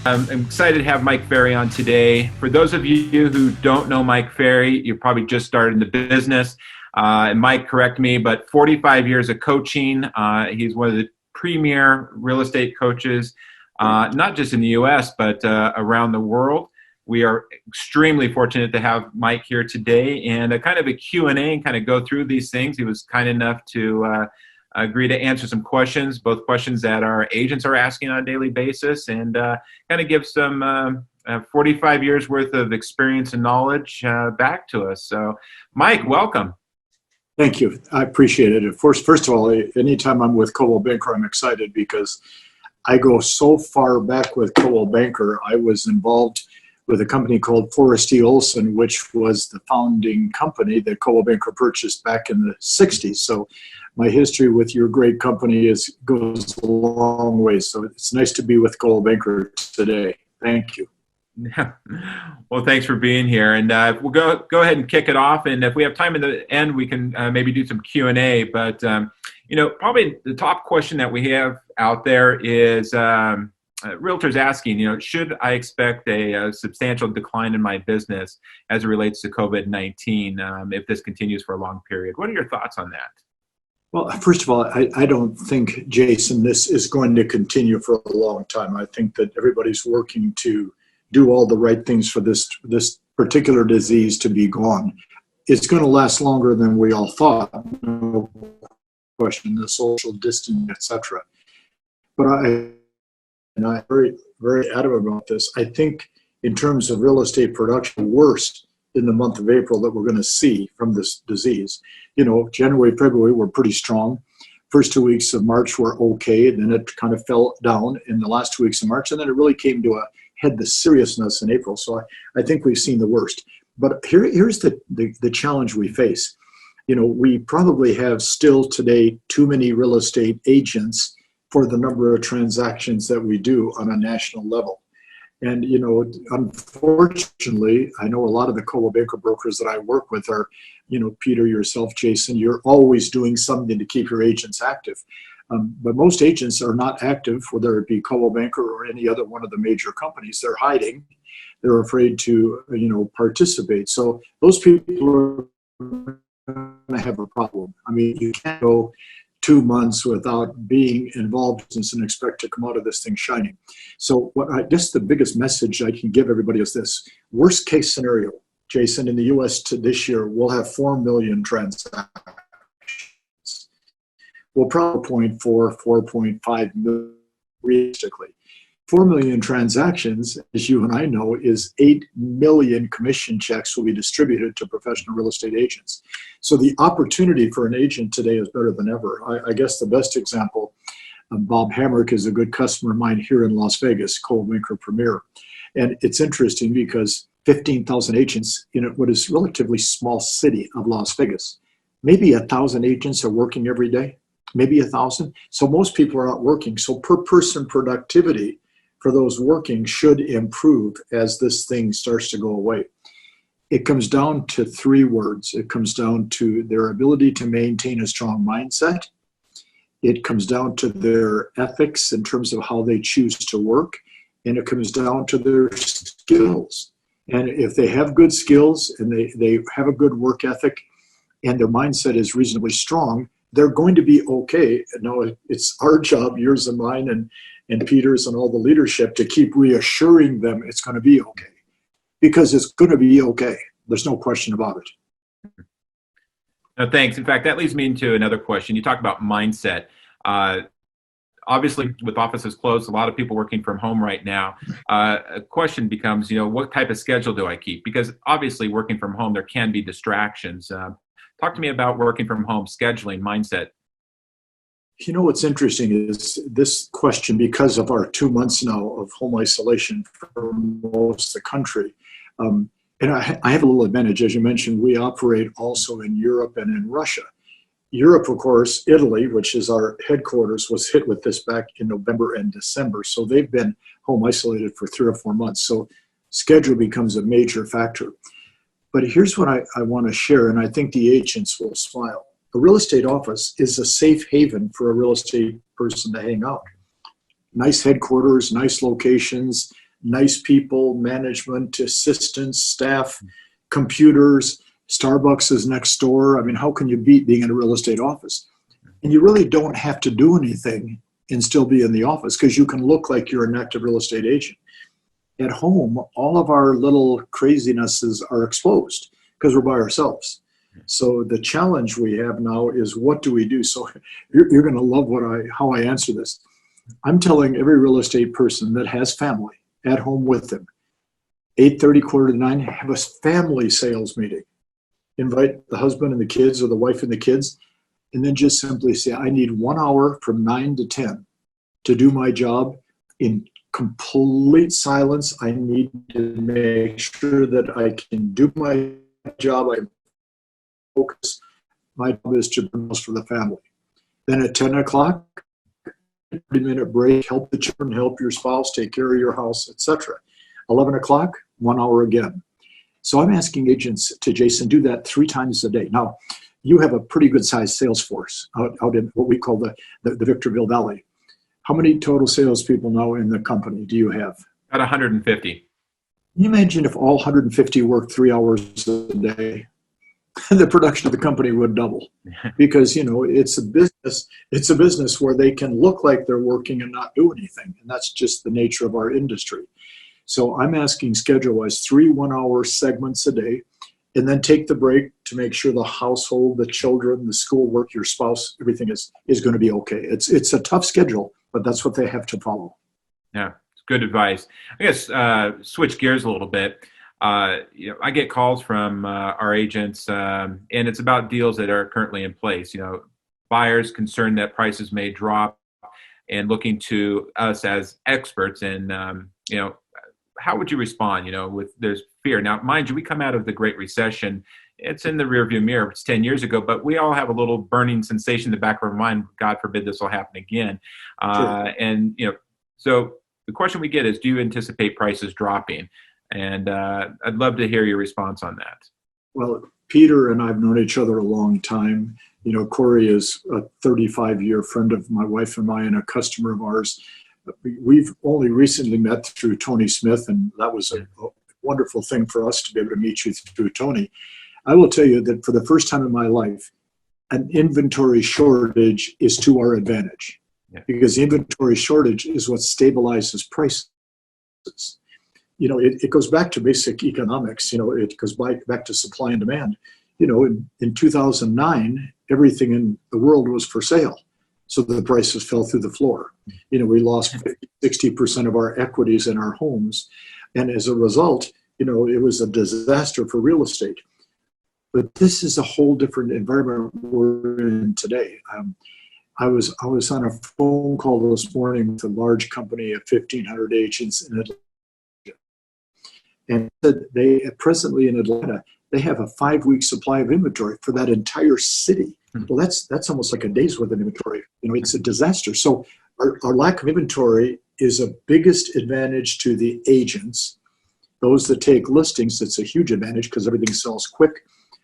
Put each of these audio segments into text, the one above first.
I'm excited to have Mike Ferry on today. For those of you who don't know Mike Ferry, you probably just started in the business. And Mike, correct me, but 45 years of coaching. He's one of the premier real estate coaches, not just in the U.S., but around the world. We are extremely fortunate to have Mike here today and a kind of a Q&A and kind of go through these things. He was kind enough to agree to answer some questions, both questions that our agents are asking on a daily basis, and kind of give some 45 years worth of experience and knowledge back to us. So, Mike, welcome. Thank you. I appreciate it. First of all, anytime I'm with Coldwell Banker, I'm excited because I go so far back with Coldwell Banker. I was involved with a company called Forrest E. Olson, which was the founding company that Coldwell Banker purchased back in the 60s. So my history with your great company goes a long way. So it's nice to be with Coldwell Banker today. Thank you. Well, thanks for being here. And we'll go ahead and kick it off. And if we have time in the end, we can maybe do some Q&A. But, probably the top question that we have out there is realtors asking, should I expect a substantial decline in my business as it relates to COVID-19 if this continues for a long period? What are your thoughts on that? Well, first of all, I don't think, Jason, this is going to continue for a long time. I think that everybody's working to do all the right things for this particular disease to be gone. It's going to last longer than we all thought, no question, the social distancing, etc. But I'm very, very adamant about this. I think in terms of real estate production, worst in the month of April that we're going to see from this disease. January, February were pretty strong. First 2 weeks of March were okay, and then it kind of fell down in the last 2 weeks of March, and then it really came to a head, the seriousness in April. So I think we've seen the worst. But here's the challenge we face. We probably have still today too many real estate agents for the number of transactions that we do on a national level. And, unfortunately, I know a lot of the Coldwell Banker brokers that I work with are, Peter, yourself, Jason, you're always doing something to keep your agents active. But most agents are not active, whether it be Coldwell Banker or any other one of the major companies. They're hiding. They're afraid to, participate. So those people are going to have a problem. I mean, you can't go 2 months without being involved and expect to come out of this thing shining. So what I guess the biggest message I can give everybody is this. Worst case scenario, Jason, in the U.S. this year, we'll have 4 million transactions. We'll probably 4.5 million realistically. 4 million transactions, as you and I know, is 8 million commission checks will be distributed to professional real estate agents. So the opportunity for an agent today is better than ever. I guess the best example, Bob Hamrick is a good customer of mine here in Las Vegas, Coldwell Banker Premier. And it's interesting because 15,000 agents in what is relatively small city of Las Vegas. Maybe 1,000 agents are working every day. Maybe 1,000. So most people are out working. So per person productivity for those working should improve as this thing starts to go away. It comes down to 3 words. It comes down to their ability to maintain a strong mindset. It comes down to their ethics in terms of how they choose to work. And it comes down to their skills. And if they have good skills and they have a good work ethic and their mindset is reasonably strong, they're going to be okay. Now, it's our job, yours and mine, and Peter's and all the leadership to keep reassuring them it's going to be okay. Because it's going to be okay. There's no question about it. No, thanks. In fact, that leads me into another question. You talk about mindset. Obviously, with offices closed, a lot of people working from home right now. A question becomes, what type of schedule do I keep? Because obviously, working from home, there can be distractions. Talk to me about working from home, scheduling, mindset. What's interesting is this question, because of our 2 months now of home isolation for most of the country. And I have a little advantage. As you mentioned, we operate also in Europe and in Russia. Europe, of course, Italy, which is our headquarters, was hit with this back in November and December. So they've been home isolated for 3 or 4 months. So schedule becomes a major factor. But here's what I want to share, and I think the agents will smile. A real estate office is a safe haven for a real estate person to hang out. Nice headquarters, nice locations, nice people, management, assistants, staff, computers. Starbucks is next door. I mean, how can you beat being in a real estate office? And you really don't have to do anything and still be in the office, because you can look like you're an active real estate agent. At home, all of our little crazinesses are exposed because we're by ourselves. So the challenge we have now is, what do we do? So you're going to love how I answer this. I'm telling every real estate person that has family at home with them, 8:30, 8:45, have a family sales meeting. Invite the husband and the kids, or the wife and the kids, and then just simply say, I need 1 hour from 9 to 10 to do my job in complete silence. I need to make sure that I can do my job. I can focus. My job is to produce for the family. Then at 10 o'clock, 30-minute break, help the children, help your spouse, take care of your house, etc. 11 o'clock, 1 hour again. So I'm asking agents to, Jason, do that 3 times a day. Now, you have a pretty good sized sales force out in what we call the Victorville Valley. How many total salespeople now in the company do you have? About 150. Can you imagine if all 150 worked 3 hours a day? The production of the company would double, because it's a business where they can look like they're working and not do anything, and that's just the nature of our industry. So I'm asking schedule-wise 3 1-hour segments a day, and then take the break to make sure the household, the children, the schoolwork, your spouse, everything is going to be okay. It's a tough schedule, but that's what they have to follow. Yeah, it's good advice. I guess switch gears a little bit. I get calls from our agents, and it's about deals that are currently in place. Buyers concerned that prices may drop, and looking to us as experts. And how would you respond? With there's fear. Now, mind you, we come out of the Great Recession. It's in the rearview mirror. It's 10 years ago, but we all have a little burning sensation in the back of our mind. God forbid this will happen again. Sure. So the question we get is, do you anticipate prices dropping? And I'd love to hear your response on that. Well, Peter and I have known each other a long time. Corey is a 35-year friend of my wife and mine, a customer of ours. We've only recently met through Tony Smith, and that was a wonderful thing for us to be able to meet you through Tony. I will tell you that for the first time in my life, an inventory shortage is to our advantage, because the inventory shortage is what stabilizes prices. It goes back to basic economics. It goes back to supply and demand. In 2009, everything in the world was for sale, so the prices fell through the floor. We lost 60% of our equities in our homes, and as a result, it was a disaster for real estate. But this is a whole different environment we're in today. I was on a phone call this morning with a large company of 1,500 agents in Atlanta. And they presently in Atlanta, they have a 5-week supply of inventory for that entire city. Well, that's almost like a day's worth of inventory. It's a disaster. So our lack of inventory is a biggest advantage to the agents. Those that take listings, it's a huge advantage because everything sells quick.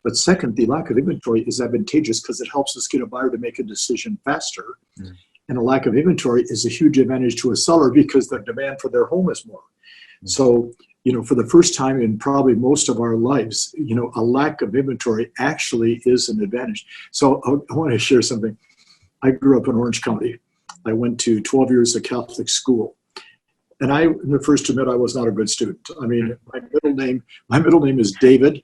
But second, the lack of inventory is advantageous because it helps us get a buyer to make a decision faster. And a lack of inventory is a huge advantage to a seller because the demand for their home is more. So, for the first time in probably most of our lives, a lack of inventory actually is an advantage. So I want to share something. I grew up in Orange County. I went to 12 years of Catholic school. And I am the first to admit I was not a good student. I mean, my middle name is David.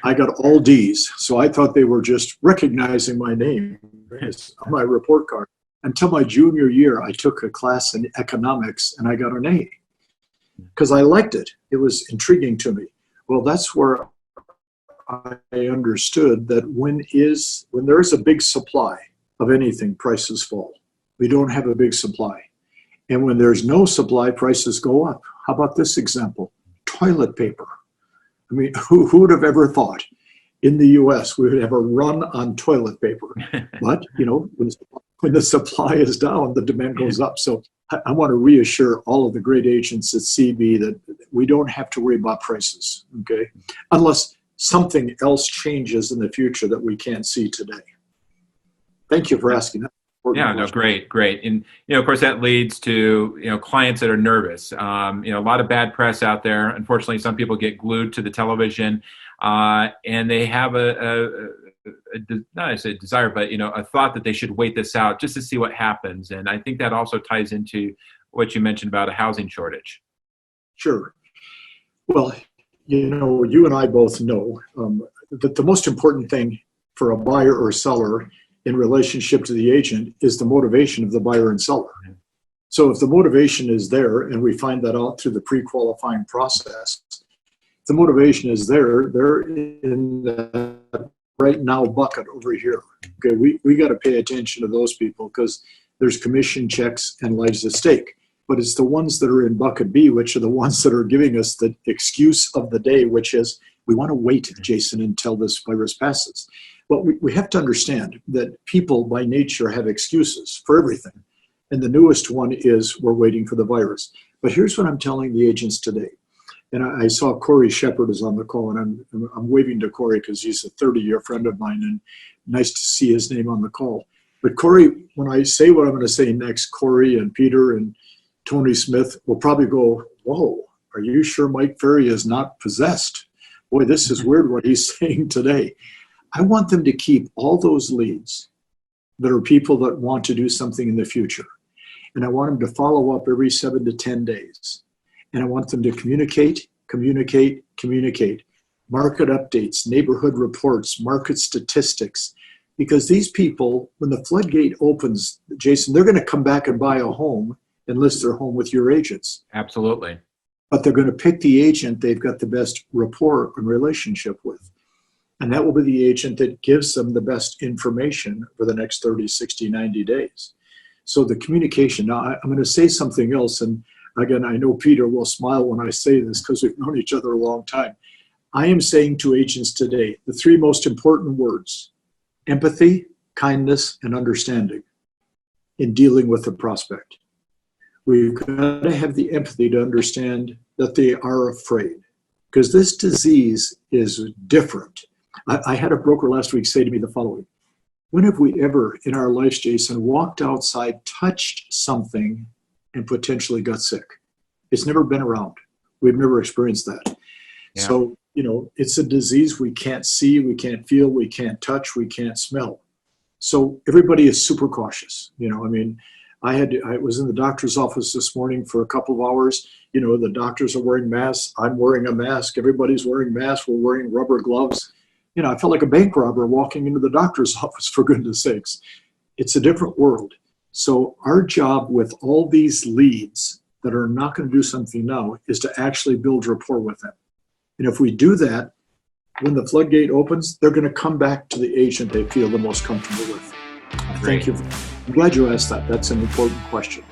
I got all D's. So I thought they were just recognizing my name on my report card. Until my junior year, I took a class in economics and I got an A, because I liked it. It was intriguing to me. Well, that's where I understood that when there is a big supply of anything, prices fall. We don't have a big supply. And when there's no supply, prices go up. How about this example? Toilet paper. I mean, who would have ever thought in the U.S. we would have a run on toilet paper? But, when the supply is down, the demand goes up. So I want to reassure all of the great agents at CB that we don't have to worry about prices, okay? Unless something else changes in the future that we can't see today. Thank you for asking that. Yeah, no, great, great. And, of course, that leads to, clients that are nervous. A lot of bad press out there. Unfortunately, some people get glued to the television and they have not a desire, but, a thought that they should wait this out just to see what happens. And I think that also ties into what you mentioned about a housing shortage. Sure. Well, you and I both know that the most important thing for a buyer or seller in relationship to the agent is the motivation of the buyer and seller. So if the motivation is there, and we find that out through the pre-qualifying process, the motivation is there, they're in the right now bucket over here. Okay, we got to pay attention to those people because there's commission checks and lives at stake. But it's the ones that are in bucket B, which are the ones that are giving us the excuse of the day, which is we want to wait, Jason, until this virus passes. But we have to understand that people by nature have excuses for everything. And the newest one is we're waiting for the virus. But here's what I'm telling the agents today. And I saw Corey Shepard is on the call, and I'm waving to Corey because he's a 30-year friend of mine, and nice to see his name on the call. But Corey, when I say what I'm going to say next, Corey and Peter and Tony Smith will probably go, whoa, are you sure Mike Ferry is not possessed? Boy, this is weird what he's saying today. I want them to keep all those leads that are people that want to do something in the future. And I want them to follow up every 7 to 10 days. And I want them to communicate, market updates, neighborhood reports, market statistics. Because these people, when the floodgate opens, Jason, they're going to come back and buy a home and list their home with your agents. Absolutely. But they're going to pick the agent they've got the best rapport and relationship with. And that will be the agent that gives them the best information for the next 30, 60, 90 days. So the communication. Now, I'm going to say something else. And again, I know Peter will smile when I say this because we've known each other a long time. I am saying to agents today, the 3 most important words: empathy, kindness, and understanding in dealing with the prospect. We've got to have the empathy to understand that they are afraid because this disease is different. I had a broker last week say to me the following: when have we ever in our lives, Jason, walked outside, touched something, and potentially got sick? It's never been around. We've never experienced that. Yeah. So, it's a disease we can't see, we can't feel, we can't touch, we can't smell. So everybody is super cautious. I was in the doctor's office this morning for a couple of hours. The doctors are wearing masks. I'm wearing a mask. Everybody's wearing masks. We're wearing rubber gloves. I felt like a bank robber walking into the doctor's office, for goodness sakes. It's a different world. So our job with all these leads that are not going to do something now is to actually build rapport with them. And if we do that, when the floodgate opens, they're going to come back to the agent they feel the most comfortable with. Thank you. I'm glad you asked that. That's an important question.